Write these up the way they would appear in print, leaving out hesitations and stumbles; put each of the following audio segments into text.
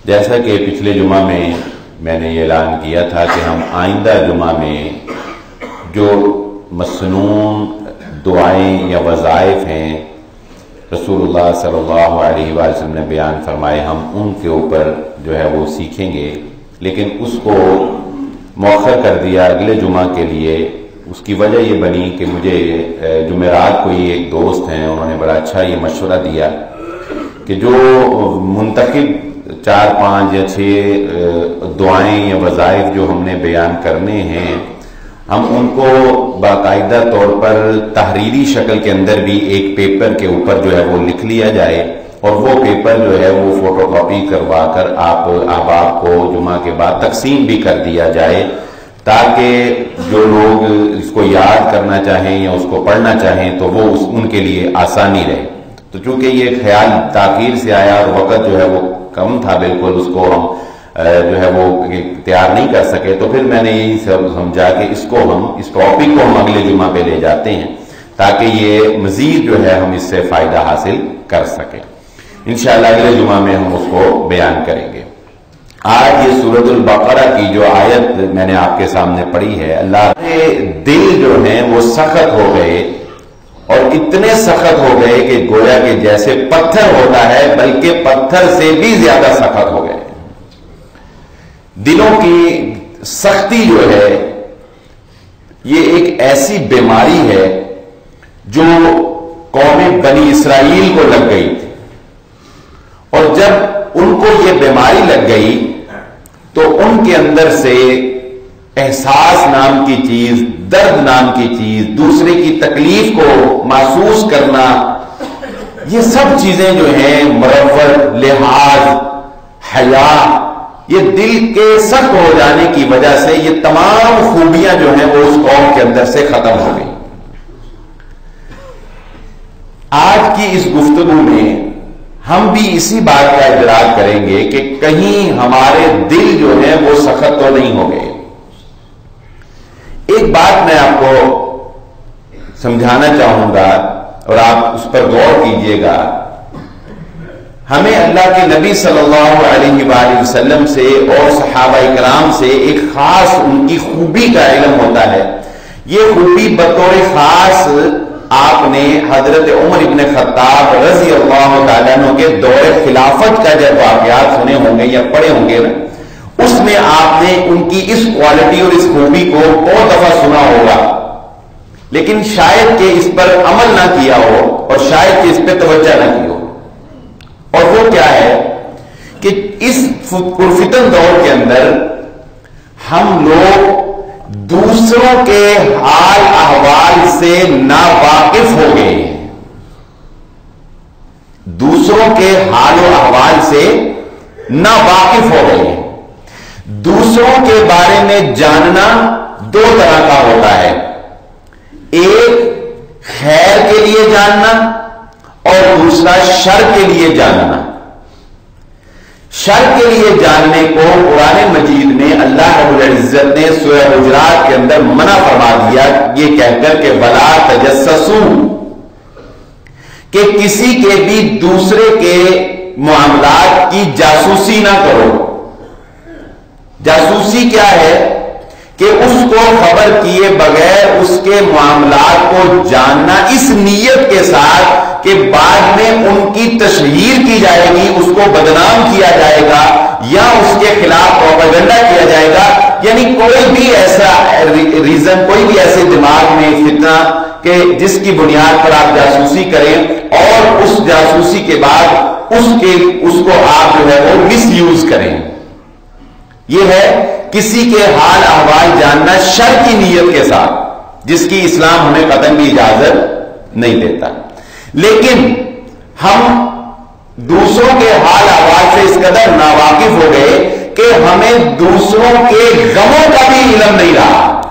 جیسا کہ پچھلے جمعہ میں نے یہ اعلان کیا تھا کہ ہم آئندہ جمعہ میں جو مسنون دعائیں یا وظائف ہیں رسول اللہ صلی اللہ علیہ وآلہ وسلم نے بیان فرمائے، ہم ان کے اوپر جو ہے وہ سیکھیں گے، لیکن اس کو مؤخر کر دیا اگلے جمعہ کے لیے۔ اس کی وجہ یہ بنی کہ مجھے جمعرات کو ہی ایک دوست ہیں، انہوں نے بڑا اچھا یہ مشورہ دیا کہ جو منتخب 4 5 یا 6 دعائیں یا وظائف جو ہم نے بیان کرنے ہیں، ہم ان کو باقاعدہ طور پر تحریری شکل کے اندر بھی ایک پیپر کے اوپر جو ہے وہ لکھ لیا جائے، اور وہ پیپر جو ہے وہ فوٹو کاپی کروا کر آپ احباب کو جمعہ کے بعد تقسیم بھی کر دیا جائے، تاکہ جو لوگ اس کو یاد کرنا چاہیں یا اس کو پڑھنا چاہیں تو وہ ان کے لیے آسانی رہے۔ تو چونکہ یہ خیال تاخیر سے آیا اور وقت جو ہے وہ کم تھا، بالکل اس کو ہم جو ہے وہ تیار نہیں کر سکے، تو پھر میں نے یہی سمجھا کہ اس ٹاپک کو ہم اگلے جمعہ پہ لے جاتے ہیں تاکہ یہ مزید جو ہے ہم اس سے فائدہ حاصل کر سکیں۔ انشاءاللہ اگلے جمعہ میں ہم اس کو بیان کریں گے۔ آج یہ سورۃ البقرہ کی جو آیت میں نے آپ کے سامنے پڑھی ہے، اللہ کے دل جو ہیں وہ سخت ہو گئے، اور اتنے سخت ہو گئے کہ گویا کہ جیسے پتھر ہوتا ہے بلکہ پتھر سے بھی زیادہ سخت ہو گئے۔ دلوں کی سختی جو ہے یہ ایک ایسی بیماری ہے جو قوم بنی اسرائیل کو لگ گئی تھی، اور جب ان کو یہ بیماری لگ گئی تو ان کے اندر سے احساس نام کی چیز، درد نام کی چیز، دوسرے کی تکلیف کو محسوس کرنا، یہ سب چیزیں جو ہیں، مروت، لحاظ، حیا، یہ دل کے سخت ہو جانے کی وجہ سے یہ تمام خوبیاں جو ہیں وہ اس قوم کے اندر سے ختم ہو گئی۔ آج کی اس گفتگو میں ہم بھی اسی بات کا ادراک کریں گے کہ کہیں ہمارے دل جو ہیں وہ سخت تو نہیں ہو گئے۔ ایک بات میں آپ کو سمجھانا چاہوں گا اور آپ اس پر غور کیجئے گا۔ ہمیں اللہ کے نبی صلی اللہ علیہ وآلہ وسلم سے اور صحابہ کرام سے ایک خاص ان کی خوبی کا علم ہوتا ہے۔ یہ خوبی بطور خاص آپ نے حضرت عمر ابن خطاب رضی اللہ تعالیٰ عنہ کے دور خلافت کا جب واقعات سنے ہوں گے یا پڑھے ہوں گے نا، اس میں آپ نے ان کی اس کوالٹی اور اس خوبی کو بہت دفعہ سنا ہوگا، لیکن شاید کہ اس پر عمل نہ کیا ہو اور شاید کہ اس پہ توجہ نہ کی ہو۔ اور وہ کیا ہے کہ اس پرفتن دور کے اندر ہم لوگ دوسروں کے حال احوال سے ناواقف ہو گئے ہیں، دوسروں کے حال و احوال سے ناواقف ہو گئے ہیں۔ دوسروں کے بارے میں جاننا 2 طرح کا ہوتا ہے، ایک خیر کے لیے جاننا اور دوسرا شر کے لیے جاننا۔ شر کے لیے جاننے کو قرآن مجید میں اللہ رب العزت نے سورہ حجرات کے اندر منع فرما دیا، یہ کہہ کر کہ وَلَا تَجَسَّسُوا، کہ کسی کے بھی دوسرے کے معاملات کی جاسوسی نہ کرو۔ جاسوسی کیا ہے کہ اس کو خبر کیے بغیر اس کے معاملات کو جاننا اس نیت کے ساتھ کہ بعد میں ان کی تشہیر کی جائے گی، اس کو بدنام کیا جائے گا یا اس کے خلاف پروپیگنڈا کیا جائے گا، یعنی کوئی بھی ایسا ریزن، کوئی بھی ایسے دماغ میں فتنہ کہ جس کی بنیاد پر آپ جاسوسی کریں اور اس جاسوسی کے بعد اس کو آپ جو ہے وہ مس یوز کریں۔ یہ ہے کسی کے حال احوال جاننا شر کی نیت کے ساتھ، جس کی اسلام ہمیں قطعاً بھی اجازت نہیں دیتا۔ لیکن ہم دوسروں کے حال احوال سے اس قدر ناواقف ہو گئے کہ ہمیں دوسروں کے غموں کا بھی علم نہیں رہا،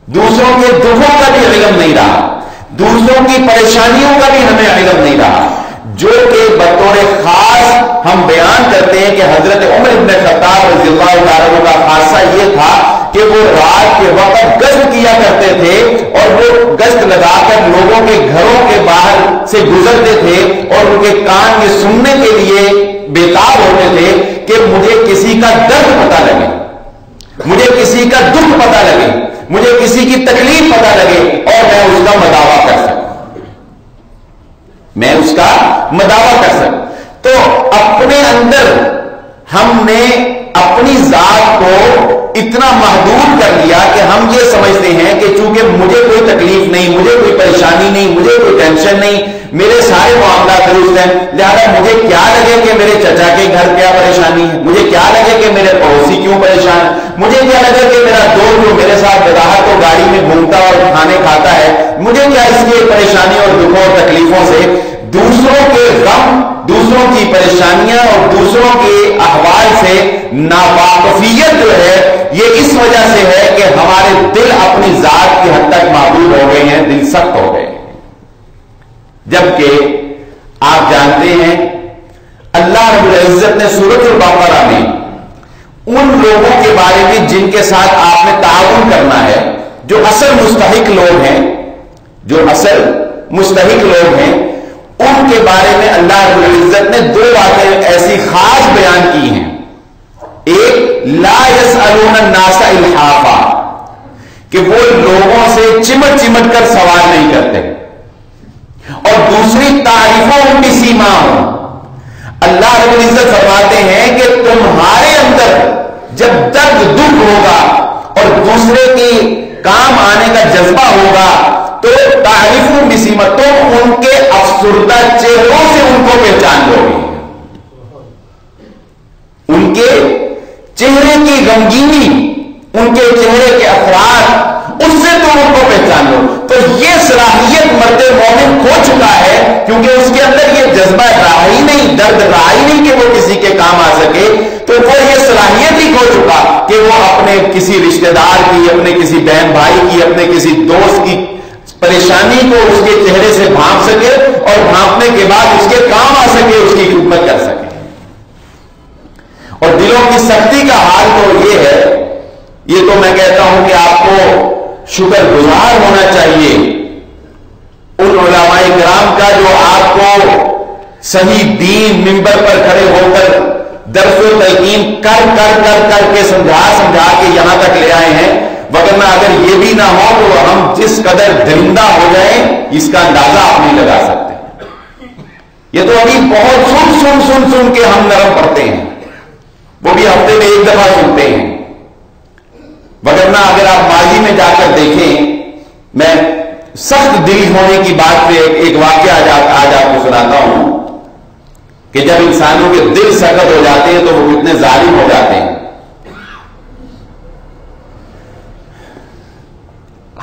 دوسروں کے دکھوں کا بھی علم نہیں رہا، دوسروں کی پریشانیوں کا بھی ہمیں علم نہیں رہا، جو کہ بطور خاص ہم بیان کرتے ہیں کہ حضرت عمر ابن خطاب رضی اللہ تعالیٰ عنہ کا خاصہ یہ تھا کہ وہ رات کے وقت گشت کیا کرتے تھے، اور وہ گشت لگا کر لوگوں کے گھروں کے باہر سے گزرتے تھے اور ان کے کان یہ سننے کے لیے بے تاب ہوتے تھے کسی کا درد پتہ لگے، مجھے کسی کا دکھ پتہ لگے، مجھے کسی کی تکلیف پتہ لگے اور میں اس کا مداوا کر سکوں، میں اس کا مداوا کر سکوں۔ تو اپنے اندر ہم نے اپنی ذات کو اتنا محدود کر لیا کہ ہم یہ سمجھتے ہیں کہ چونکہ مجھے کوئی تکلیف نہیں، مجھے کوئی پریشانی نہیں، مجھے کوئی ٹینشن نہیں، میرے سارے معاملات درست ہیں، لہذا مجھے کیا لگے کہ میرے چچا کے گھر کیا پریشانی ہے، مجھے کیا لگے کہ میرے پڑوسی کیوں پریشان ہے، مجھے کیا لگے کہ میرا دوست جو میرے ساتھ راحت کو گاڑی میں گھومتا اور کھانے کھاتا ہے، مجھے کیا اس کی پریشانی اور دکھوں اور تکلیفوں سے۔ دوسروں کے غم، دوسروں کی پریشانیاں اور دوسروں کے احوال سے ناواقفیت جو ہے یہ اس وجہ سے ہے کہ ہمارے دل اپنی ذات کی حد تک معبود ہو گئے ہیں، دل سخت ہو گئے ہیں۔ جبکہ آپ جانتے ہیں اللہ رب العزت نے سورۃ البقرہ میں ان لوگوں کے بارے میں جن کے ساتھ آپ نے تعاون کرنا ہے، جو اصل مستحق لوگ ہیں، جو اصل مستحق لوگ ہیں، ان کے بارے میں اللہ رب العزت نے دو باتیں ایسی خاص بیان کی ہیں۔ ایک لا يسألون الناس الحافا، کہ وہ لوگوں سے چمٹ چمٹ کر سوال نہیں کرتے، اور دوسری تعریفوں کی سیما ہو۔ اللہ رب العزت فرماتے ہیں کہ تمہارے اندر جب درد دکھ ہوگا اور دوسرے کی کام آنے کا جذبہ ہوگا تو تعریفوں کی سیما، تم ان کے افسردہ چہروں سے ان کو پہچان لو گے، ان کے چہرے کی غمگینی، ان کے چہرے کے اثرات، اس سے تم ان کو پہچان لو۔ تو یہ صلاحیت مرد مومن کھو چکا ہے، کیونکہ اس کے اندر یہ جذبہ رہا ہی نہیں، درد رہا ہی نہیں کہ وہ کسی کے کام آ سکے، تو وہ یہ صلاحیت ہی کھو چکا کہ وہ اپنے کسی رشتہ دار کی، اپنے کسی بہن بھائی کی، اپنے کسی دوست کی پریشانی کو اس کے چہرے سے بھانپ سکے اور بھانپنے کے بعد اس کے کام آ سکے، اس کی خدمت کر سکے۔ اور دلوں کی سختی کا حال تو یہ ہے، یہ تو میں کہتا ہوں کہ آپ کو شکر گزار ہونا چاہیے ان علماء کرام کا جو آپ کو صحیح دین منبر پر کھڑے ہو کر درس و تلقین کر کر کر کر کے سمجھا کے یہاں تک لے آئے ہیں، وگرنہ اگر یہ بھی نہ ہو تو ہم جس قدر درندہ ہو جائیں اس کا اندازہ آپ نہیں لگا سکتے۔ یہ تو ابھی بہت سن کے ہم نرم پڑتے ہیں، وہ بھی ہفتے میں ایک دفعہ سنتے ہیں، وگرنہ اگر آپ ماضی میں جا کر دیکھیں، میں سخت دل ہونے کی بات پہ ایک واقعہ آج آپ کو سناتا ہوں کہ جب انسانوں کے دل سخت ہو جاتے ہیں تو وہ کتنے ظالم ہو جاتے ہیں۔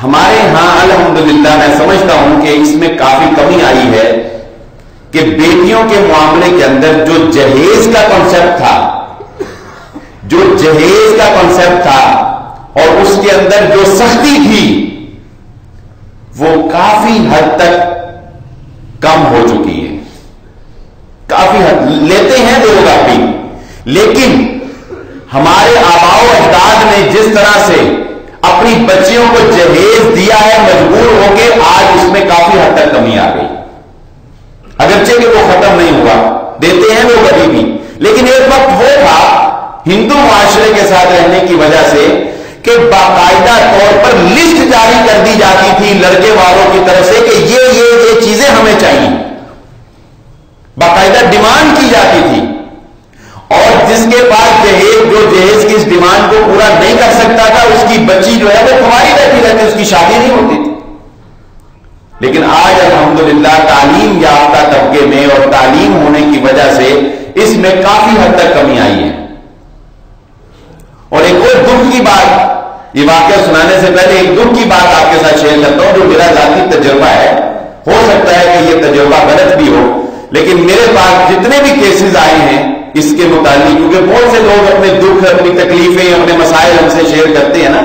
ہمارے ہاں الحمدللہ میں سمجھتا ہوں کہ اس میں کافی کمی آئی ہے کہ بیٹیوں کے معاملے کے اندر جو جہیز کا کنسیپٹ تھا، جو جہیز کا کنسیپٹ تھا اور اس کے اندر جو سختی تھی وہ کافی حد تک کم ہو چکی ہے۔ کافی حد لیتے ہیں لوگ ابھی، لیکن ہمارے آباء و اجداد نے جس طرح سے اپنی بچیوں کو جہیز دیا ہے مجبور ہو کے، آج اس میں کافی حد تک کمی آ گئی، اگرچہ کہ وہ ختم نہیں ہوا، دیتے ہیں لوگ ابھی بھی، لیکن ایک وقت وہ تھا ہندو معاشرے کے ساتھ رہنے کی وجہ سے کہ باقاعدہ طور پر لسٹ جاری کر دی جاتی تھی لڑکے والوں کی طرف سے کہ یہ چیزیں ہمیں چاہیے، باقاعدہ ڈیمانڈ کی جاتی تھی، اور جس کے پاس جہیز کی اس ڈیمانڈ کو پورا نہیں کر سکتا تھا اس کی بچی جو ہے وہ کماری بیٹھی رہتی، اس کی شادی نہیں ہوتی تھی۔ لیکن آج الحمدللہ تعلیم یافتہ طبقے میں اور تعلیم ہونے کی وجہ سے اس میں کافی حد تک کمی آئی ہے۔ اور ایک اور دکھ کی بات، یہ واقعہ سنانے سے پہلے ایک دکھ کی بات آپ کے ساتھ شیئر کرتا ہوں جو میرا ذاتی تجربہ ہے، ہو سکتا ہے کہ یہ تجربہ غلط بھی ہو، لیکن میرے پاس جتنے بھی کیسز آئے ہیں اس کے متعلق، کیونکہ بہت سے لوگ اپنے دکھ، اپنی تکلیفیں، اپنے مسائل ہم سے شیئر کرتے ہیں نا،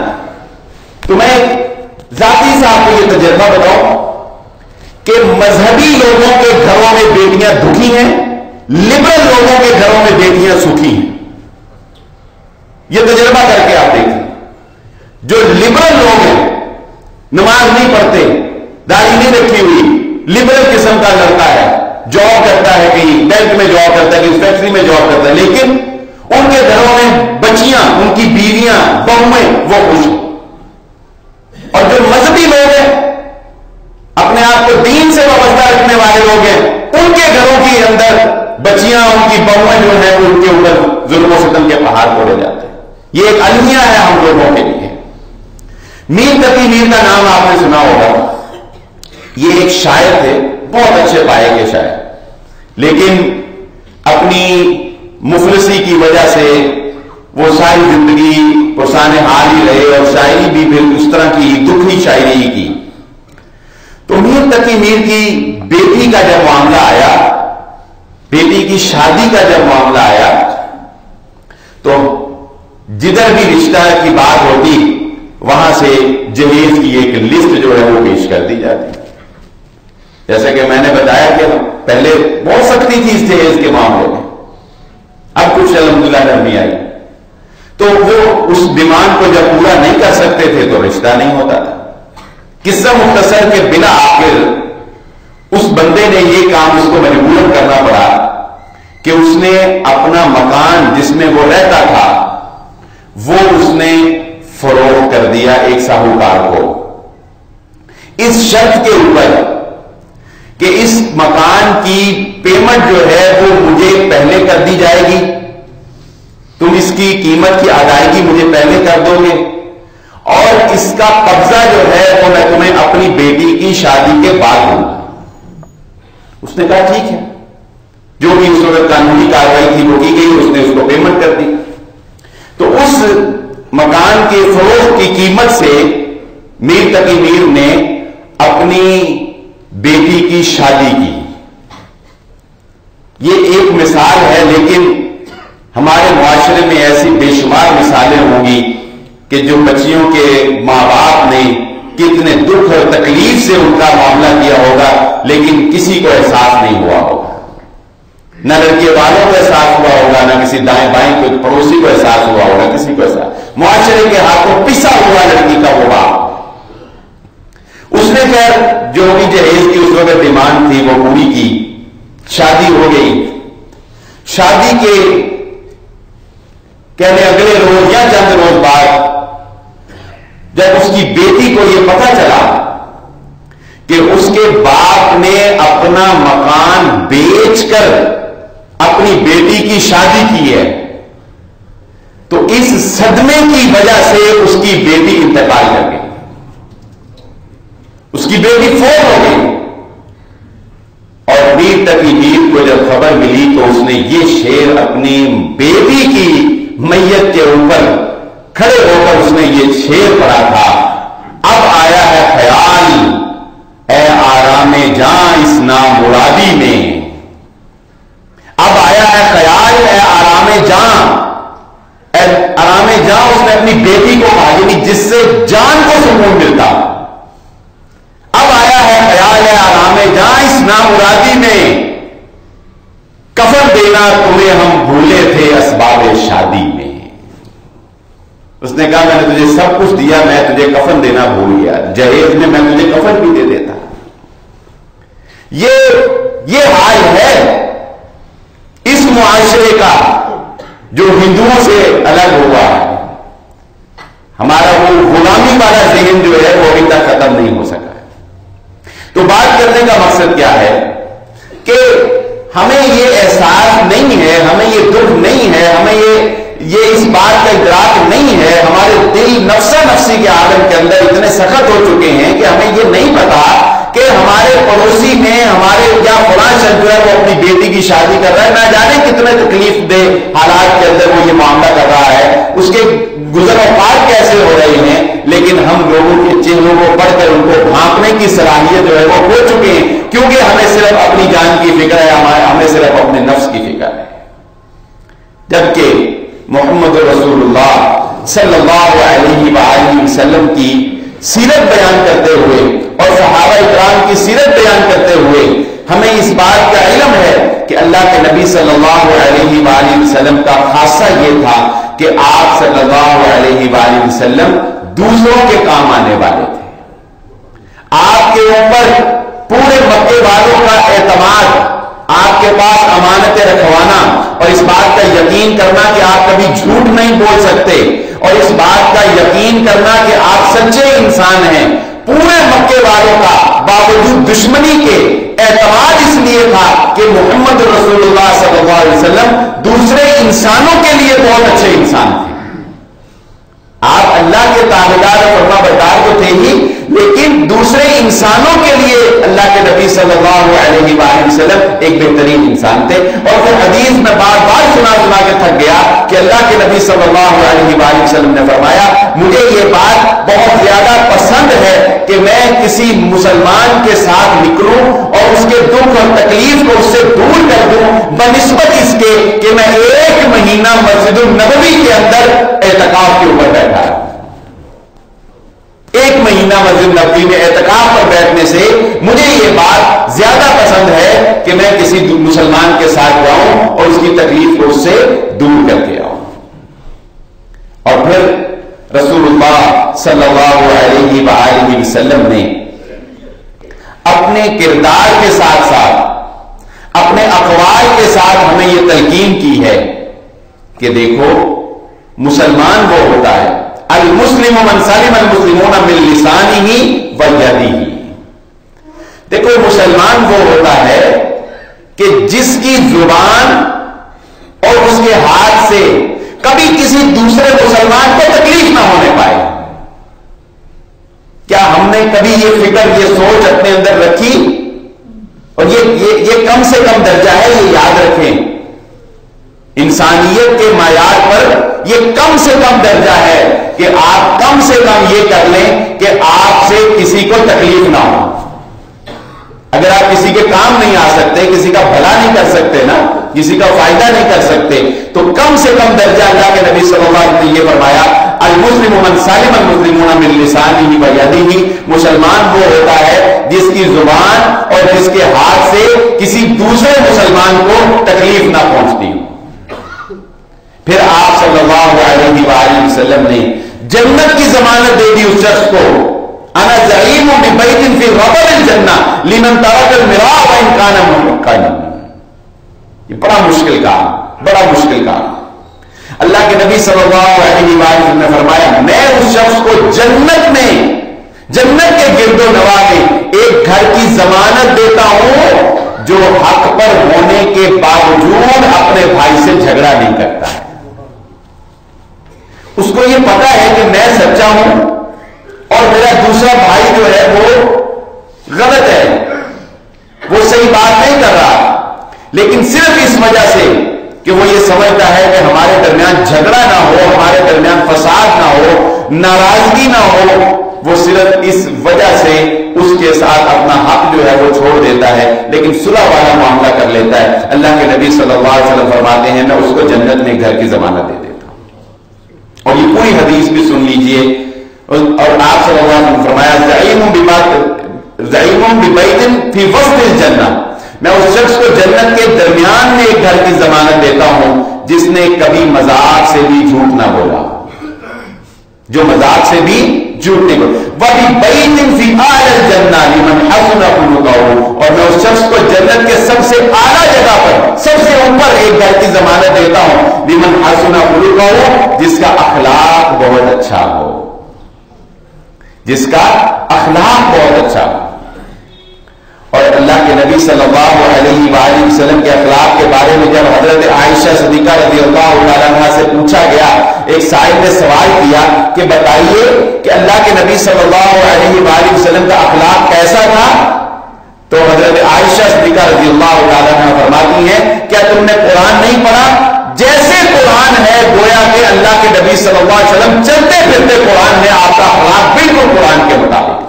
تو میں ذاتی سے آپ کو یہ تجربہ بتاؤں کہ مذہبی لوگوں کے گھروں میں بیٹیاں دکھی ہیں، لبرل لوگوں کے گھروں میں بیٹیاں سکھی ہیں۔ یہ تجربہ کر کے آپ دیکھیں، جو لبرل لوگ ہیں، نماز نہیں پڑھتے، داڑھی نہیں رکھی ہوئی، لبرل قسم کا لڑکا ہے، جاب کرتا ہے، کہیں بینک میں جاب کرتا ہے، کہیں فیکٹری میں جاب کرتا ہے، لیکن ان کے گھروں میں ان کی بیویاں بہویں وہ خوش ہوں. اور جو مذہبی لوگ ہیں, اپنے آپ کو دین سے وابستہ رکھنے والے لوگ ہیں, ان کے گھروں کے اندر بچیاں, ان کی بہویں جو ہیں وہ ان کے اوپر ظلم و ستم کے پہاڑ توڑے جاتے ہیں. یہ ایک المیہ ہے ہم لوگوں کے لیے. میر تقی میر کا نام آپ نے سنا ہوگا. یہ ایک شاعر تھے, بہت اچھے پائے کے شاعر, لیکن اپنی مفلسی کی وجہ سے وہ ساری زندگی پرسان حال ہی رہے, اور شاعری بھی پھر اس طرح کی دکھی شاعری کی. تو میر تقی میر کی بیٹی کا جب معاملہ آیا, بیٹی کی شادی کا جب معاملہ آیا, تو جدھر بھی رشتہ کی بات ہوتی وہاں سے جہیز کی ایک لسٹ جو ہے وہ پیش کر دی جاتی. جیسے کہ میں نے بتایا کہ پہلے بہت سختی تھی اس جہیز کے معاملے میں, اب کچھ الحمدللہ نرمی آئی. تو وہ اس ڈیمانڈ کو جب پورا نہیں کر سکتے تھے تو رشتہ نہیں ہوتا تھا. قصہ مختصر کے بلا آخر اس بندے نے یہ کام اس کو مجبور کرنا پڑا کہ اس نے اپنا مکان جس میں وہ رہتا تھا وہ اس نے فروخت کر دیا ایک ساہوکار کو, اس شرط کے اوپر کہ اس مکان کی پیمنٹ جو ہے وہ مجھے پہلے کر دی جائے گی, تم اس کی قیمت کی ادائیگی مجھے پہلے کر دو گے, اور اس کا قبضہ جو ہے وہ میں تمہیں اپنی بیٹی کی شادی کے بعد دوں گا. اس نے کہا ٹھیک ہے. جو بھی اس وقت قانونی کارروائی تھی وہ کی گئی, اس نے اس کو پیمنٹ کر دی. تو اس مکان کے فروخت کی قیمت سے میر تقی میر نے اپنی بیٹی کی شادی کی. یہ ایک مثال ہے, لیکن ہمارے معاشرے میں ایسی بے شمار مثالیں ہوں گی کہ جو بچیوں کے ماں باپ نے کتنے دکھ اور تکلیف سے ان کا معاملہ کیا ہوگا, لیکن کسی کو احساس نہیں ہوا ہوگا. نہ لڑکے والوں کو احساس ہوا ہوگا, نہ کسی دائیں بائیں کو پڑوسی کو احساس ہوا ہوگا, کسی کو احساس. معاشرے کے ہاتھوں پسا ہوا لڑکی کا وہ باپ. اس نے خیر جو بھی جہیز کی اس وقت ڈیمانڈ تھی وہ پوری کی, شادی ہو گئی. شادی کے کہنے اگلے روز یا چند روز بعد جب اس کی بیٹی کو یہ پتہ چلا کہ اس کے باپ نے اپنا مکان بیچ کر اپنی بیٹی کی شادی کی ہے, تو اس صدمے کی وجہ سے اس کی بیٹی انتقال کر گئی. اس کی بیٹی فوت ہو گئی. اور میر تقی میر کو جب خبر ملی تو اس نے یہ شعر اپنی بیٹی کی میت کے اوپر کھڑے ہو کر اس نے یہ شعر پڑھا تھا. اب آیا ہے خیال اے آرام جاں اس نامرادی میں, اب آیا ہے خیال اے آرام جاں. اے آرام جاں اس نے اپنی بیٹی کو کہا, یعنی جس سے جان کو سکون ملتا. اب آیا ہے خیال ہے آرام جاں اس نامرادی میں, کفن دینا تمہیں ہم بھولے تھے اسباب شادی میں. اس نے کہا میں نے تجھے سب کچھ دیا, میں تجھے کفن دینا بھول گیا, جہیز میں تجھے کفن بھی دے دیتا. یہ حال ہے اس معاشرے کا جو ہندوؤں سے الگ ہوا ہے. ہمارا وہ غلامی والا ذہن جو ہے وہ ابھی تک ختم نہیں ہو سکا ہے. تو بات کرنے کا مقصد کیا ہے کہ ہمیں یہ احساس نہیں ہے, ہمیں یہ دکھ نہیں ہے, ہمیں یہ اس بات کا ادراک نہیں ہے. ہمارے دل نفسا نفسی کے عالم کے اندر اتنے سخت ہو چکے ہیں کہ ہمیں یہ نہیں پتا کہ ہمارے پڑوسی میں ہمارے کیا فلاں شخص جو ہے وہ اپنی بیٹی کی شادی کر رہا ہے, نہ جانے کتنے تکلیف دہ حالات کے اندر وہ یہ معاملہ کر رہا ہے, اس کے گزر اوقات کیسے ہو رہے ہیں. لیکن ہم لوگوں کے چہروں کو پڑھ کر ان کو بھانپنے کی صلاحیت جو ہے وہ ہو چکے ہیں, کیونکہ ہمیں صرف اپنی جان کی فکر ہے, ہمیں صرف اپنے نفس کی فکر ہے. جبکہ محمد رسول اللہ صلی اللہ علیہ وآلہ وسلم کی سیرت بیان کرتے ہوئے اور صحابہ اکرام کی سیرت بیان کرتے ہوئے ہمیں اس بات کا علم ہے کہ اللہ کے نبی صلی اللہ علیہ وآلہ وسلم کا خاصہ یہ تھا کہ آپ صلی اللہ علیہ وآلہ وسلم دوسروں کے کام آنے والے تھے. آپ کے اوپر پورے مکے والوں کا اعتماد, آپ کے پاس امانتیں رکھوانا اور اس بات کا یقین کرنا کہ آپ کبھی جھوٹ نہیں بول سکتے، اور اس بات کا یقین کرنا کہ آپ سچے انسان ہیں۔ پورے مکے والوں کا باوجود دشمنی کے اعتماد اس لیے تھا کہ محمد رسول اللہ صلی اللہ علیہ وسلم دوسرے انسانوں کے لیے بہت اچھے انسان تھے۔ آپ اللہ کے تابعدار اور فرما بردار تو تھے ہی، لیکن دوسرے انسانوں کے لیے اللہ کے نبی صلی اللہ علیہ وآلہ وسلم ایک بہترین انسان تھے۔ اور پھر حدیث میں بار بار سنا کے تھک گیا کہ اللہ کے نبی صلی اللہ علیہ وآلہ وسلم نے فرمایا، مجھے یہ بات بہت زیادہ پسند ہے کہ میں کسی مسلمان کے ساتھ نکلوں اور اس کے دکھ اور تکلیف کو اس سے دور کر دوں، بنسبت اس کے کہ میں 1 مہینہ مسجد النبوی کے اندر اعتکاف کے اوپر بیٹھا ہوں۔ 1 مہینہ مسجد نبوی میں اعتکاف پر بیٹھنے سے مجھے یہ بات زیادہ پسند ہے کہ میں کسی مسلمان کے ساتھ جاؤں اور اس کی تکلیف کو اس سے دور کر کے آؤں۔ اور پھر رسول اللہ صلی اللہ علیہ وآلہ وسلم نے اپنے کردار کے ساتھ ساتھ اپنے اقوال کے ساتھ ہمیں یہ تلقین کی ہے کہ دیکھو، مسلمان وہ ہوتا ہے، المسلم من سلم المسلمون من لسانہ ویدہ۔ دیکھو، مسلمان وہ ہوتا ہے کہ جس کی زبان اور اس کے ہاتھ سے کبھی کسی دوسرے مسلمان کو تکلیف نہ ہونے پائے۔ کیا ہم نے کبھی یہ فکر، یہ سوچ اپنے اندر رکھی؟ اور یہ کم سے کم درجہ ہے، یہ یاد رکھیں، انسانیت کے معیار پر یہ کم سے کم درجہ ہے کہ آپ کم سے کم یہ کر لیں کہ آپ سے کسی کو تکلیف نہ ہو۔ اگر آپ کسی کے کام نہیں آ سکتے، کسی کا بھلا نہیں کر سکتے نا، کسی کا فائدہ نہیں کر سکتے، تو کم سے کم درجہ اللہ کے نبی صلی اللہ علیہ وسلم نے یہ فرمایا، المسلم من سلم المسلمون من لسانہ ویدہ۔ مسلمان وہ ہوتا ہے جس کی زبان اور جس کے ہاتھ سے کسی دوسرے مسلمان کو تکلیف نہ پہنچتی ہو۔ پھر آپ صلی اللہ علیہ وآلہ وسلم نے جنت کی ضمانت دے دی اس شخص کو، انا زعیم ببیت فی ربد الجنہ لمن ترک المراء وان کان ممکنا۔ یہ بڑا مشکل کام، بڑا مشکل کام۔ اللہ کے نبی صلی اللہ علیہ وآلہ وسلم نے فرمایا، میں اس شخص کو جنت میں، جنت کے گرد و نواح میں ایک گھر کی ضمانت دیتا ہوں جو حق پر ہونے کے باوجود اپنے بھائی سے جھگڑا نہیں کرتا ہے۔ اس کو یہ پتا ہے کہ میں سچا ہوں اور میرا دوسرا بھائی جو ہے وہ غلط ہے، وہ صحیح بات نہیں کر رہا، لیکن صرف اس وجہ سے کہ وہ یہ سمجھتا ہے کہ ہمارے درمیان جھگڑا نہ ہو، ہمارے درمیان فساد نہ ہو، ناراضگی نہ ہو، وہ صرف اس وجہ سے اس کے ساتھ اپنا حق جو ہے وہ چھوڑ دیتا ہے، لیکن صلح والا معاملہ کر لیتا ہے۔ اللہ کے نبی صلی اللہ علیہ وسلم فرماتے ہیں، میں اس کو جنت میں گھر کی ضمانت دے دیتا ہوں۔ اور یہ پوری حدیث بھی سن لیجئے، اور آپ صلی اللہ علیہ وسلم فرمایا، زعیم ببیت فی وسط الجنہ، میں اس شخص کو جنت کے درمیان میں ایک گھر کی ضمانت دیتا ہوں جس نے کبھی مذاق سے بھی جھوٹ نہ بولا، جو مذاق سے بھی جھوٹ نہیں بولا۔ وَبِبَيْتٍ فِي أَعْلَى الْجَنَّةِ لِمَنْ حَسُنَ خُلُقُهُ، اور میں اس شخص کو جنت کے سب سے اعلیٰ جگہ پر، سب سے اوپر ایک گھر کی ضمانت دیتا ہوں، لِمَنْ حَسُنَ خُلُقُهُ، جس کا اخلاق بہت اچھا ہو، جس کا اخلاق بہت اچھا ہو۔ اور اللہ کے نبی صلی اللہ علیہ وآلہ وسلم کے اخلاق کے بارے میں جب حضرت عائشہ صدیقہ رضی اللہ تعالیٰ عنہا سے پوچھا گیا، ایک سائل نے سوال کیا کہ بتائیے کہ اللہ کے نبی صلی اللہ علیہ وآلہ وسلم کا اخلاق کیسا تھا؟ تو حضرت عائشہ صدیقہ رضی اللہ تعالیٰ عنہا فرماتی ہیں، کیا تم نے قرآن نہیں پڑھا؟ جیسے قرآن ہے گویا کہ اللہ کے نبی صلی اللہ علیہ وسلم چلتے پھرتے قرآن ہے، آپ کا اخلاق بالکل قرآن کے مطابق۔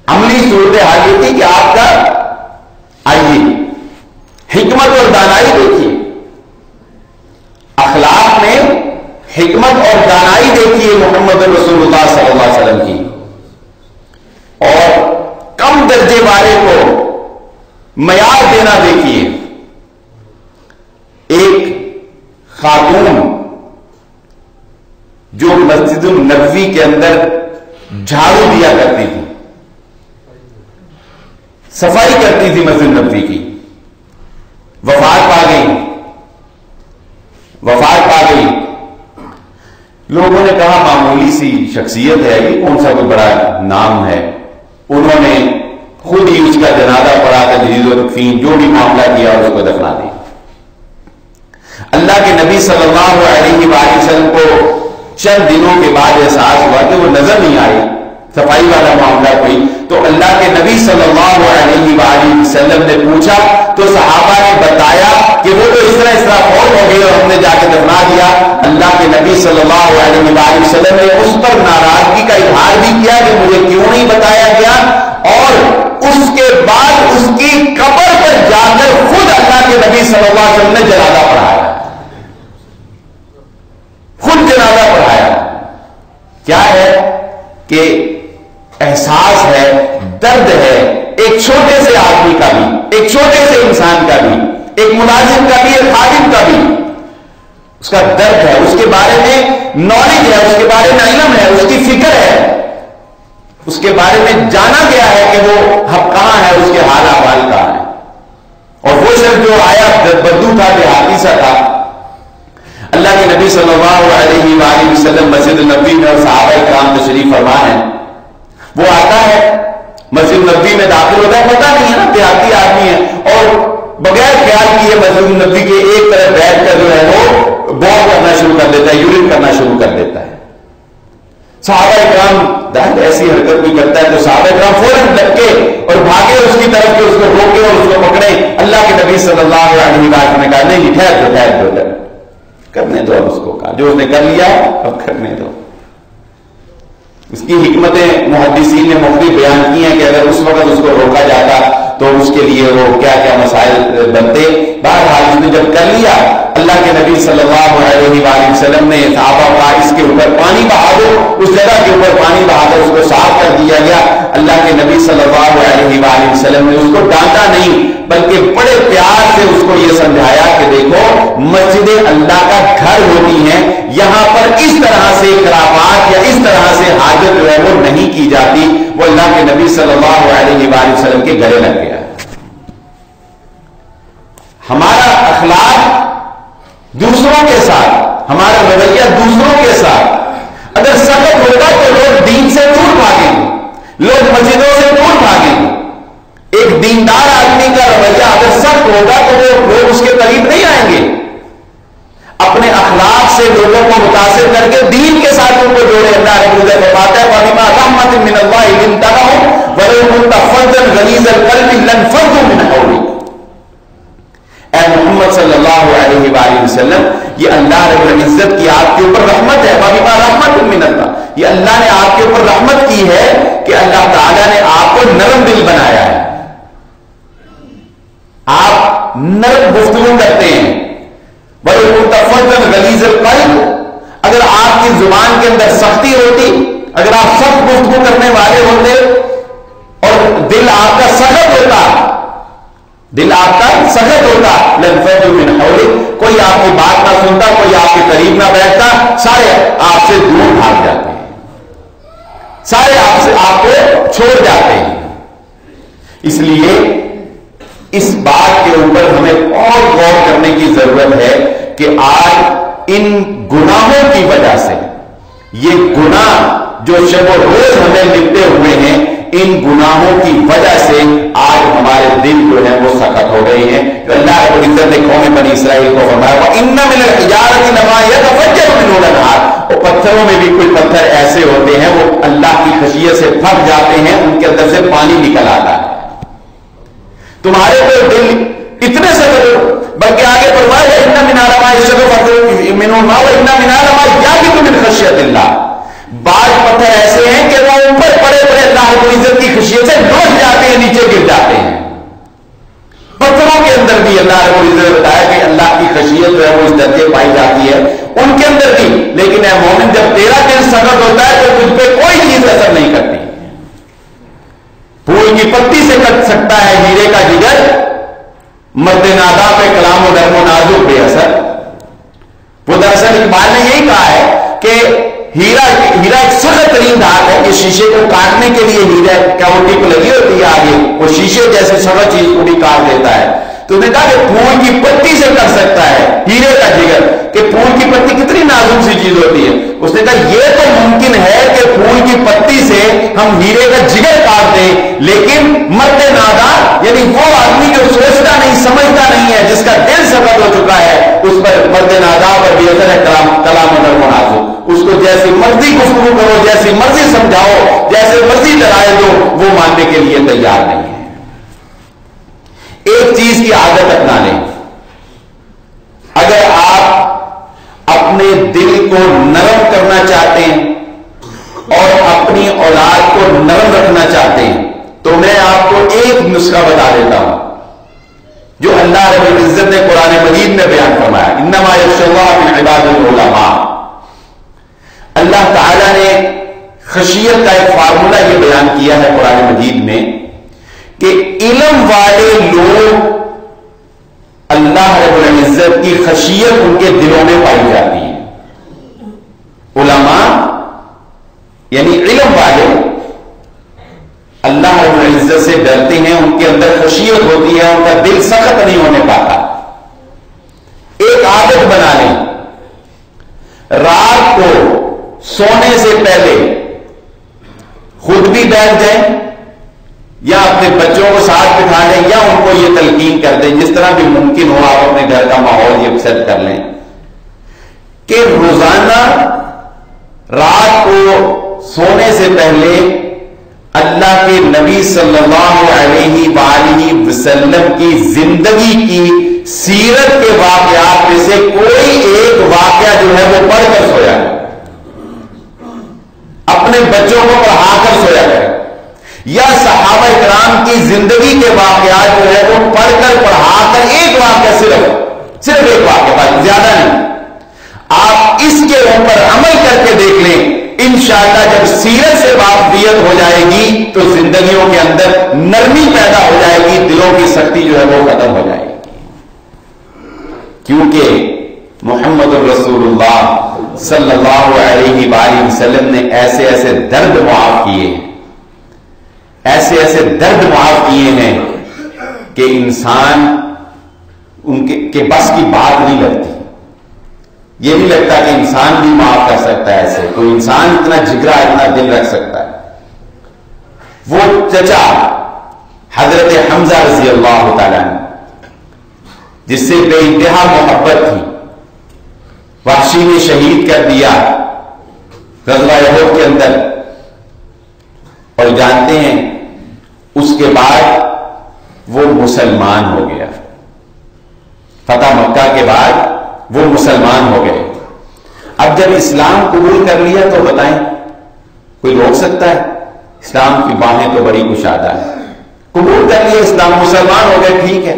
عملی صورتحال یہ تھی کہ آپ کا، آئیے حکمت اور دانائی دیکھیے، اخلاق میں حکمت اور دانائی دیکھیے محمد رسول اللہ صلی اللہ علیہ وسلم کی، اور کم درجے والے کو معیار دینا دیکھیے۔ ایک خاتون جو مسجد النبوی کے اندر جھاڑو دیا کرتی تھی، صفائی کرتی تھی مسجد نبوی کی، وفات پا گئی، وفات پا گئی. لوگوں نے کہا معمولی سی شخصیت ہے، یہ کون سا کوئی بڑا نام ہے. انہوں نے خود ہی اس کا جنازہ پڑھا، تجہیز و تکفین جو بھی معاملہ کیا اور اس کو دفنا دیا. اللہ کے نبی صلی اللہ علیہ وآلہ وسلم کو چند دنوں کے بعد احساس ہوا کہ وہ نظر نہیں آئی، صفائی والا معاملہ کوئی. تو اللہ کے نبی صلی اللہ علیہ وآلہ وسلم نے پوچھا تو صحابہ نے بتایا کہ وہ تو اس طرح فوت ہو گئی اور ہم نے جا کے دفنا دیا. اللہ کے نبی صلی اللہ علیہ وآلہ وسلم نے اس پر ناراضگی کا اظہار بھی کیا کہ مجھے کیوں نہیں بتایا گیا، اور اس کے بعد اس کی قبر پر جا کر خود اللہ کے نبی صلی اللہ علیہ وسلم نے جنازہ پڑھایا، خود جنازہ پڑھایا. کیا ہے کہ احساس ہے، درد ہے، ایک چھوٹے سے آدمی کا بھی، ایک چھوٹے سے انسان کا بھی، ایک ملازم کا بھی، ایک خادم کا بھی اس کا درد ہے، اس کے بارے میں نالج ہے، اس کے بارے میں علم ہے، اس کی فکر ہے، اس کے بارے میں جانا گیا ہے کہ وہ اب کہاں ہے، اس کے حال احوال کہاں ہے. اور وہ شخص جو آیا بدو تھا، دیہاتی سا تھا، اللہ کے نبی صلی اللہ علیہ وآلہ وسلم مسجد نبوی میں اور صحابہ کرام تشریف فرما ہے، وہ آتا ہے مسجد نبوی میں داخل ہوتا ہے، پتہ نہیں ہے نا دیہاتی آدمی ہے، اور بغیر خیال کیے مسجد نبوی کے ایک طرف بیٹھ کر جو ہے وہ بول کرنا شروع کر دیتا ہے، یورین کرنا شروع کر دیتا ہے. صحابہ کرام ایسی حرکت کوئی کرتا ہے تو صحابہ کرام فوراً لپکے اور بھاگے اس کی طرف کے، اس کو روکے اور اس کو پکڑے. اللہ کے نبی صلی اللہ علیہ وسلم نے کہا نہیں ٹھہر دو کرنے دو، اب اس کو کہا جو اس نے کر لیا اب کرنے دو. اس کی حکمتیں محدثین نے مختلف بیان کی ہیں کہ اگر اس وقت اس کو روکا جاتا تو اس کے لیے وہ کیا کیا مسائل بنتے. بہرحال اس نے جب کر لیا، اللہ کے نبی صلی اللہ علیہ وآلہ وسلم نے صحابہ کا اس کے اوپر پانی بہا دو، اس جگہ کے اوپر پانی بہا کر اس کو صاف کر دیا گیا. اللہ کے نبی صلی اللہ علیہ وآلہ وسلم نے اس کو ڈانٹا نہیں بلکہ بڑے پیار سے اس کو یہ سمجھایا کہ دیکھو مسجد اللہ کا گھر ہوتی ہے، یہاں پر اس طرح سے خرافات یا اس طرح سے حاجت جو ہے وہ نہیں کی جاتی. وہ اللہ کے نبی صلی اللہ علیہ وآلہ وسلم کے گلے لگ گیا. ہمارا اخلاق دوسروں کے ساتھ، ہمارا رویہ دوسروں کے ساتھ اگر سخت ہوگا تو لوگ دین سے دور بھاگیں گے، لوگ مسجدوں سے دور بھاگیں گے. ایک دیندار آدمی کا رویہ اگر سخت ہوگا تو وہ لوگ اس کے قریب نہیں آئیں گے. اپنے اخلاق سے لوگوں کو متاثر کر کے دین کے ساتھ ان کو جوڑے. اللہ رب العزت فرماتا ہے فَبِمَا رَحْمَةٍ مِّنَ اللَّهِ لِنتَ لَهُمْ وَلَوْ كُنتَ فَظًّا غَلِيظَ الْقَلْبِ لَانفَضُّوا مِنْ حَوْلِكَ. اے محمد صلی اللہ علیہ وآلہ وسلم، یہ اللہ رب العزت کی آپ کے اوپر رحمت ہے. فَبِمَا رَحْمَةٍ مِّنَ اللَّهِ، یہ اللہ نے آپ کے اوپر رحمت کی ہے کہ اللہ تعالیٰ نے آپ کو نرم دل بنایا ہے. آپ نرم گفتگو کرتے ہیں. وَلَوْ كُنْتَ فَظًّا غَلِيظَ الْقَلْبِ، اگر آپ کی زبان کے اندر سختی ہوتی، اگر آپ سخت گفتگو کرنے والے ہوتے اور دل آپ کا سخت ہوتا، دل آپ کا سخت ہوتا، لَانفَضُّوا مِنْ حَوْلِكَ، کوئی آپ کی بات نہ سنتا، کوئی آپ کے قریب نہ بیٹھتا، سارے آپ سے دور بھاگ جاتے ہیں، سارے آپ کو چھوڑ جاتے ہیں. اس لیے اس بات کے اوپر ہمیں اور غور کرنے کی ضرورت ہے کہ آج ان گناہوں کی وجہ سے، یہ گناہ جو شب و روز ہمیں لپٹے ہوئے ہیں، ان گناہوں کی وجہ سے آج ہمارے دل جو ہیں وہ سخت ہو گئے ہیں. تو اللہ رب العزت نے قوم بنی اسرائیل کو فرمایا وَإِنَّ مِنَ الْحِجَارَةِ لَمَا يَتَفَجَّرُ مِنْهُ الْأَنْهَارُ، اور پتھروں میں بھی کوئی پتھر ایسے ہوتے ہیں وہ اللہ کی خشیت سے پھٹ جاتے ہیں، ان کے اندر سے پانی نکل آتا ہے. تمہارے تو دل اتنے سے بلکہ آگے فرمایا وَإِنَّ مِنْهَا لَمَا يَشْرَبُ مِنْهُ الْمَاءُ وَإِنَّ مِنْهَا لَمَا يَهْبِطُ مِنْ خَشْيَةِ اللَّهِ. بعض پتھر ایسے ہیں کہ وہ اوپر پڑے پڑے اللہ رب العزت کی خشیت سے ڈوب جاتے ہیں، نیچے گر جاتے ہیں. پتھروں کے اندر بھی اللہ رب العزت نے بتایا کہ اللہ کی خشیت جو ہے وہ اس درجے پائی جاتی ہے ان کے اندر بھی. لیکن اے مومن، جب تیرا دل سخت ہوتا ہے تو تجھ پہ کوئی چیز اثر نہیں کرتی. پھول کی پتی سے کٹ سکتا ہے ہیرے کا جگر، مرد نادا پہ کلام و نرم و نازک بے اثر. وہ دراصل اقبال نے یہی کہا ہے کہ ہیرا ایک سخت ترین دھات ہے کہ شیشے کو کاٹنے کے لیے ہیرا کیا وہ ٹپ لگی ہوتی ہے آگے، وہ شیشے جیسے سخت چیز کو بھی کاٹ دیتا ہے. تو نے کہا کہ پھول کی پتی سے کر سکتا ہے ہیرے کا جگر، کہ پھول کی پتی کتنی نازک سی چیز ہوتی ہے. اس نے کہا یہ تو ممکن ہے کہ پھول کی پتی سے ہم ہیرے کا جگر کاٹ دیں, لیکن مرد نادان یعنی وہ آدمی جو سوچتا نہیں سمجھتا نہیں ہے, جس کا دل سخت ہو چکا ہے, اس پر مرد نادان پر بھی اثر ہے کلام نازک. اس کو جیسی مرضی گفتگو کرو, جیسی مرضی سمجھاؤ, جیسے مرضی دلائل دو, وہ ماننے کے لیے تیار نہیں ہے. ایک چیز کی عادت اپنا لیں, اگر آپ اپنے دل کو نرم کرنا چاہتے ہیں اور اپنی اولاد کو نرم رکھنا چاہتے ہیں, تو میں آپ کو ایک نسخہ بتا دیتا ہوں جو اللہ رب العزت نے قرآن مجید میں بیان فرمایا, انما یخشی اللہ من عباد العلماء. اللہ تعالی نے خشیت کا ایک فارمولہ یہ بیان کیا ہے قرآن مجید میں کہ علم والے لوگ اللہ رب العزت کی خشیت ان کے دلوں میں پائی جاتی ہے. علماء یعنی علم والے اللہ رب العزت سے ڈرتے ہیں, ان کے اندر خشیت ہوتی ہے, ان کا دل سخت نہیں ہونے پاتا. ایک عادت بنا لیں, رات کو سونے سے پہلے خود بھی بیٹھ جائیں یا اپنے بچوں کو ساتھ بٹھا لیں یا ان کو یہ تلقین کر دیں, جس طرح بھی ممکن ہو آپ اپنے گھر کا ماحول یہ سیٹ کر لیں کہ روزانہ رات کو سونے سے پہلے اللہ کے نبی صلی اللہ علیہ وآلہ وسلم کی زندگی کی سیرت کے واقعات میں سے کوئی ایک واقعہ جو ہے وہ پڑھ کر سویا ہے. اپنے بچوں کو پڑھا کر سویا ہے, یا صحابہ کرام کی زندگی کے واقعات جو ہے وہ پڑھ کر پڑھا کر ایک واقعہ صرف ایک واقعہ, زیادہ نہیں. آپ اس کے اوپر عمل کر کے دیکھ لیں, انشاءاللہ جب سیرت سے واقفیت ہو جائے گی تو زندگیوں کے اندر نرمی پیدا ہو جائے گی, دلوں کی سختی جو ہے وہ ختم ہو جائے گی. کیونکہ محمد الرسول اللہ صلی اللہ علیہ وآلہ وسلم نے ایسے ایسے درد معاف کیے, ایسے ایسے درد معاف کیے ہیں کہ انسان ان کے بس کی بات نہیں لگتی. یہ نہیں لگتا کہ انسان بھی معاف کر سکتا ہے, ایسے کوئی انسان اتنا جگرا اتنا دل رکھ سکتا ہے. وہ چچا حضرت حمزہ رضی اللہ تعالیٰ عنہ جس سے بے انتہا محبت تھی, وحشی نے شہید کر دیا غزوہ احد کے اندر, اور جانتے ہیں اس کے بعد وہ مسلمان ہو گیا. فتح مکہ کے بعد وہ مسلمان ہو گئے. اب جب اسلام قبول کر لیا تو بتائیں کوئی روک سکتا ہے؟ اسلام کی باہیں تو بڑی کشادہ ہے, قبول کر لیا اسلام, مسلمان ہو گئے, ٹھیک ہے.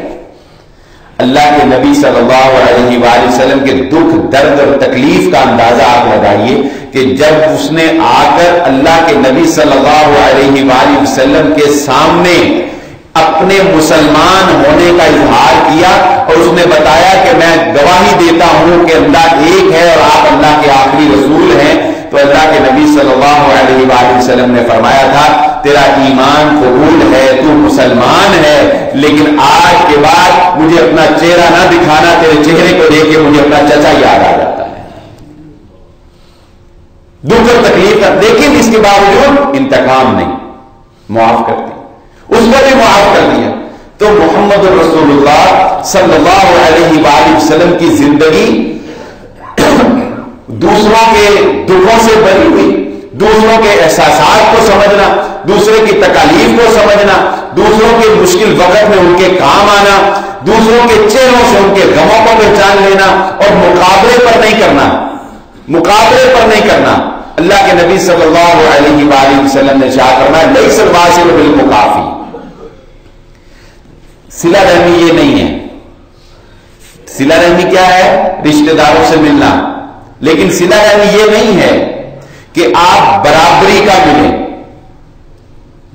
اللہ کے نبی صلی اللہ علیہ وآلہ وسلم کے دکھ درد اور تکلیف کا اندازہ آپ لگائیے کہ جب اس نے آ کر اللہ کے نبی صلی اللہ علیہ وآلہ وسلم کے سامنے اپنے مسلمان ہونے کا اظہار کیا اور اس نے بتایا کہ میں گواہی دیتا ہوں کہ اللہ ایک ہے اور آپ اللہ کے آخری رسول ہیں, تو اللہ کے نبی صلی اللہ علیہ وآلہ وسلم نے فرمایا تھا تیرا ایمان قبول ہے, تو مسلمان ہے, لیکن آج کے بعد مجھے اپنا چہرہ نہ دکھانا, تیرے چہرے کو دیکھ کے مجھے اپنا چچا یاد آ جاتا ہے. دکھ اور تکلیف کا, لیکن اس کے باوجود انتقام نہیں, معاف کرتی, اس کو بھی معاف کر دیا. تو محمد الرسول اللہ صلی اللہ علیہ وآلہ وسلم کی زندگی دوسروں کے دکھوں سے بری ہوئی, دوسروں کے احساسات کو سمجھنا, دوسرے کی تکالیف کو سمجھنا, دوسروں کے مشکل وقت میں ان کے کام آنا, دوسروں کے چہروں سے ان کے غموں کو پہچان لینا اور مقابلے پر نہیں کرنا, مقابلے پر نہیں کرنا. اللہ کے نبی صلی اللہ علیہ وآلہ وسلم نے شاہ فرمایا لیس الواصل بالمکافی, صلہ رحمی یہ نہیں ہے. صلہ رحمی کیا ہے؟ رشتہ داروں سے ملنا, لیکن صلہ رحمی یہ نہیں ہے کہ آپ برابری کا ملیں.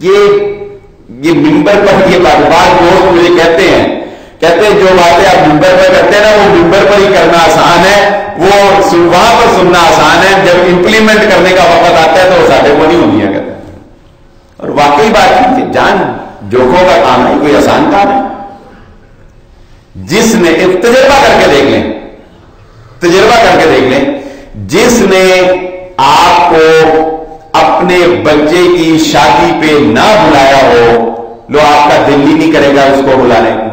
یہ منبر پر یہ بات لوگ مجھے کہتے ہیں جو باتیں آپ منبر پر کرتے ہیں نا وہ منبر پر ہی کرنا آسان ہے, وہ وہاں پر سننا آسان ہے, جب امپلیمنٹ کرنے کا وقت آتا ہے تو وہ ساڈے کو نہیں ہونی ہے. اور واقعی بات ہے, جان جوکھوں کا کام ہے, کوئی آسان کام ہے. جس نے تجربہ کر کے دیکھ لیں, تجربہ کر کے دیکھ لیں، جس نے آپ کو اپنے بچے کی شادی پہ نہ بلایا ہو، لو آپ کا دل ہی نہیں کرے گا اس کو بلانے کو؟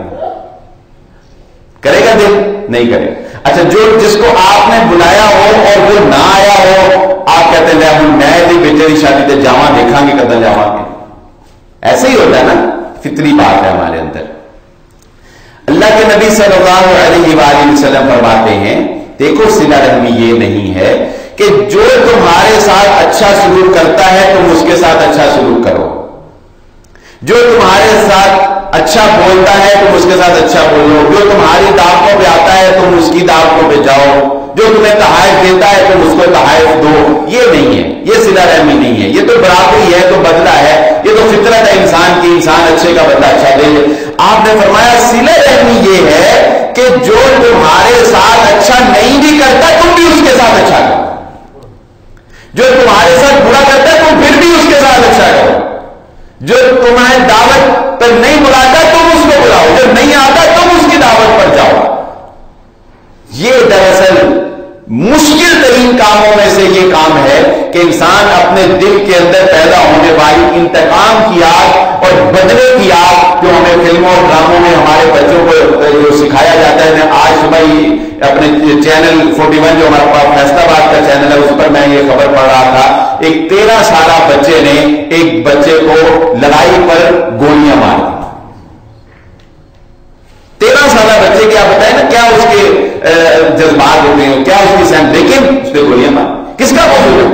کرے گا دل؟ نہیں کرے گا۔ اچھا، جس کو آپ نے بلایا ہو اور وہ نہ آیا ہو، آپ کہتے ہیں میں بھی بیٹے کی شادی تے جاواں، دیکھاں گے کدھر جاواں گے۔ ایسے ہی ہوتا ہے نا، فطری بات ہے ہمارے اندر۔ اللہ کے نبی صلی اللہ علیہ وآلہ وسلم فرماتے ہیں، دیکھو صلہ رحمی یہ نہیں ہے کہ جو تمہارے ساتھ اچھا سلوک کرتا ہے تم اس کے ساتھ اچھا سلوک کرو، جو تمہارے ساتھ اچھا بولتا ہے تم اس کے ساتھ اچھا بولو، جو تمہاری دعوتوں پہ آتا ہے تم اس کی دعوتوں پہ جاؤ، جو تمہیں تحائف دیتا ہے تم اس کو تحائف دو۔ یہ نہیں ہے، یہ صلہ رحمی نہیں ہے، یہ تو برابری ہے، تو بدلہ ہے، یہ تو فطرت ہے انسان کی، انسان اچھے کا بدلہ اچھا دے۔ آپ نے فرمایا صلہ رحمی یہ ہے کہ جو تمہارے ساتھ اچھا نہیں بھی کرتا تم بھی اس کے ساتھ اچھا کرو، جو تمہارے ساتھ برا کرتا ہے تم پھر بھی اس کے ساتھ اچھا کرو، جو تمہیں دعوت پر نہیں بلاتا تم اس کو بلاؤ، جو نہیں آتا تم اس کی دعوت پر جاؤ۔ یہ دراصل مشکل ترین کاموں میں سے یہ کام ہے کہ انسان اپنے دل کے اندر پیدا ہونے والی انتقام کی آگ اور بدلے کی آگ، جو ہمیں فلموں اور ڈراموں میں ہمارے بچوں کو جو سکھایا جاتا ہے۔ میں آج صبح ہی اپنے چینل 41 جو ہمارا فیصلہ آباد کا چینل ہے اس پر میں یہ خبر پڑھ رہا تھا، ایک 13 سالہ بچے نے ایک بچے کو لڑائی پر گولیاں مار دی۔ 13 سالہ بچے کی آپ بتائیں نا کیا اس کے جذبات ہوتے ہیں، کیا اس کی سہن، لیکن اس پہ گولیاں مار۔ کس کا قصور ہے؟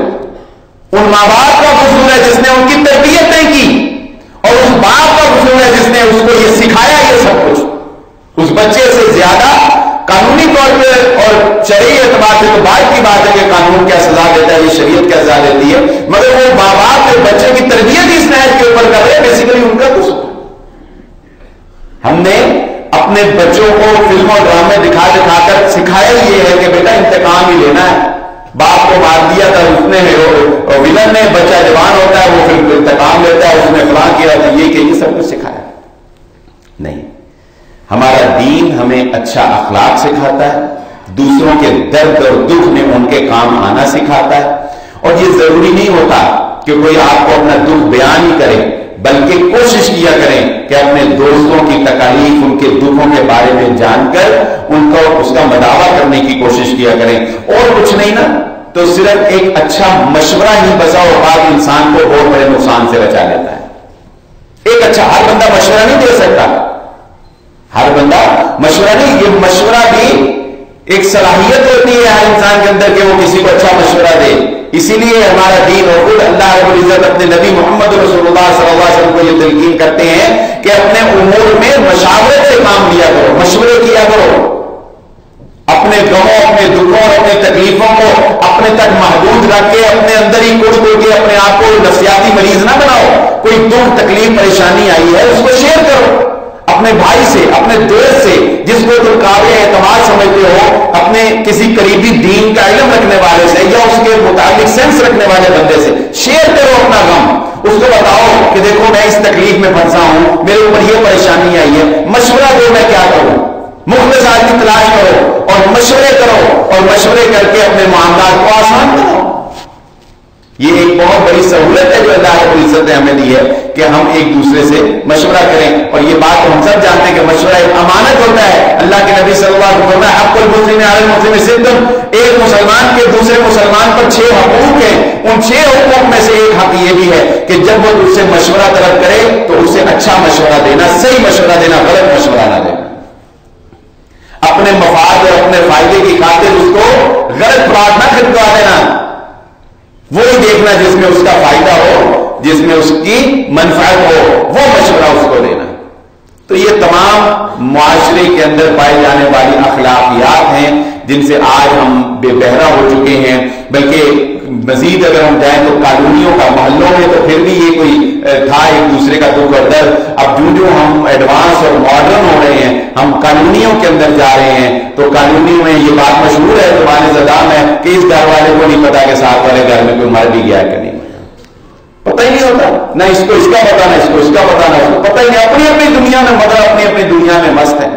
ان ماں باپ کا قصور ہے جس نے ان کی تربیت نہیں کی، اور اس باپ کا قصور ہے جس نے اس کو یہ سکھایا یہ سب کچھ۔ اس بچے سے زیادہ قانونی طور پہ اور شرعی اعتبار سے تو بات کی بات ہے کہ قانون کیا سزا دیتا ہے، یہ شریعت کیا سزا دیتی ہے، مگر وہ ماں باپ کے بچے کی تربیت اس نہج کے اوپر کر رہے ہیں، بیسیکلی ان کا قصور۔ ہم نے اپنے بچوں کو فلم اور ڈرامے دکھا دکھا کر سکھایا یہ ہے کہ بیٹا انتقام ہی لینا ہے، باپ کو مار دیا تھا اس نے، ولن نے، بچہ جوان ہوتا ہے وہ پھر انتقام لیتا ہے، اس نے فلاں کیا تھا، یہ سب کچھ سکھایا نہیں۔ ہمارا دین ہمیں اچھا اخلاق سکھاتا ہے، دوسروں کے درد اور دکھ میں ان کے کام آنا سکھاتا ہے، اور یہ ضروری نہیں ہوتا کہ کوئی آپ کو اپنا دکھ بیان ہی کرے، بلکہ کوشش کیا کریں کہ اپنے دوستوں کی تکالیف، ان کے دکھوں کے بارے میں جان کر ان کو اس کا مداوع کرنے کی کوشش کیا کریں، اور کچھ نہیں نا تو صرف ایک اچھا مشورہ ہی بسا اوقات انسان کو بہت بڑے نقصان سے بچا لیتا ہے۔ ایک اچھا، ہر بندہ مشورہ نہیں دے سکتا، ہر بندہ مشورہ نہیں، یہ مشورہ بھی ایک صلاحیت ہوتی ہے ہر انسان کے اندر کہ وہ کسی کو اچھا مشورہ دے۔ اسی لیے ہمارا دین اور خود اللہ رب العزت اپنے نبی محمد رسول اللہ صلی اللہ علیہ وسلم کو یہ تلقین کرتے ہیں کہ اپنے امور میں مشاورت سے کام لیا کرو، مشورے کیا کرو، اپنے غموں، اپنے دکھوں اور اپنے تکلیفوں کو اپنے تک محدود رکھ کے اپنے اندر ہی کچھ کے اپنے آپ کو نفسیاتی مریض نہ بناؤ۔ کوئی دکھ، تکلیف، پریشانی آئی ہے اس کو شیئر کرو اپنے بھائی سے، اپنے دوست سے، جس کو تم قابل اعتماد سمجھتے ہو، اپنے کسی قریبی دین کا علم رکھنے والے سے یا اس کے متعلق سینس رکھنے والے بندے سے شیئر کرو اپنا غم، اس کو بتاؤ کہ دیکھو میں اس تکلیف میں پھنسا ہوں، میرے اوپر یہ پریشانی آئی ہے، مشورہ دو میں کیا کروں، مخلص آدمی کی تلاش کرو اور مشورے کرو، اور مشورے کر کے اپنے معاملات کو آسان کرو۔ یہ ایک بہت بڑی سہولت ہے جو اللہ رب العزت نے ہمیں دی ہے کہ ہم ایک دوسرے سے مشورہ کریں، اور یہ بات ہم سب جانتے ہیں کہ مشورہ ایک امانت ہوتا ہے۔ اللہ کے نبی صلی اللہ علیہ وسلم حق المسلم علی المسلم ست، ایک مسلمان کے دوسرے مسلمان پر 6 حقوق ہیں، ان 6 حقوق میں سے ایک حق یہ بھی ہے کہ جب وہ تجھ سے مشورہ طلب کرے تو اسے اچھا مشورہ دینا، صحیح مشورہ دینا، غلط مشورہ نہ دینا۔ اپنے مفاد اور اپنے فائدے کی خاطر اس کو غلط بات نہ خریدوا دینا، وہی دیکھنا جس میں اس کا فائدہ ہو، جس میں اس کی منفعت ہو، وہ مشورہ اس کو دینا۔ تو یہ تمام معاشرے کے اندر پائی جانے والی اخلاقیات ہیں جن سے آج ہم بے بہرا ہو چکے ہیں، بلکہ مزید اگر ہم جائیں تو کالونیوں کا، محلوں میں تو پھر بھی یہ کوئی تھا ایک دوسرے کا دکھ اور درد۔ اب جو ہم ایڈوانس اور ماڈرن ہو رہے ہیں، ہم کالونیوں کے اندر جا رہے ہیں، تو کالونیوں میں یہ بات مشہور ہے زبان زدہ میں کہ اس گھر والے کو نہیں پتا کہ ساتھ والے گھر میں کوئی مر بھی گیا کہ نہیں، پتہ ہی نہیں ہوتا، نہ اس کو اس کا پتا، نہ اس کو اس کا پتا، نہ اس کو پتہ ہی نہیں، اپنی اپنی دنیا میں مگر اپنی اپنی دنیا میں مست ہے۔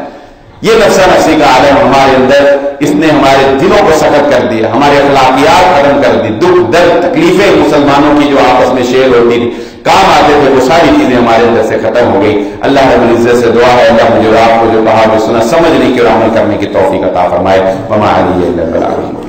یہ نفسا نفسی کا عالم ہمارے اندر اس نے ہمارے دلوں کو سخت کر دیا، ہمارے اخلاقیات ختم کر دی، دکھ درد تکلیفیں مسلمانوں کی جو آپس میں شیئر ہوتی تھی، کام آتے تھے، وہ ساری چیزیں ہمارے اندر سے ختم ہو گئی۔ اللہ رب العزت سے دعا ہے اللہ مجھے اور آپ کو جو کہا وہ سنا سمجھنے کی اور عمل کرنے کی توفیق عطا فرمائے۔ وما علیہ الا البلاغ۔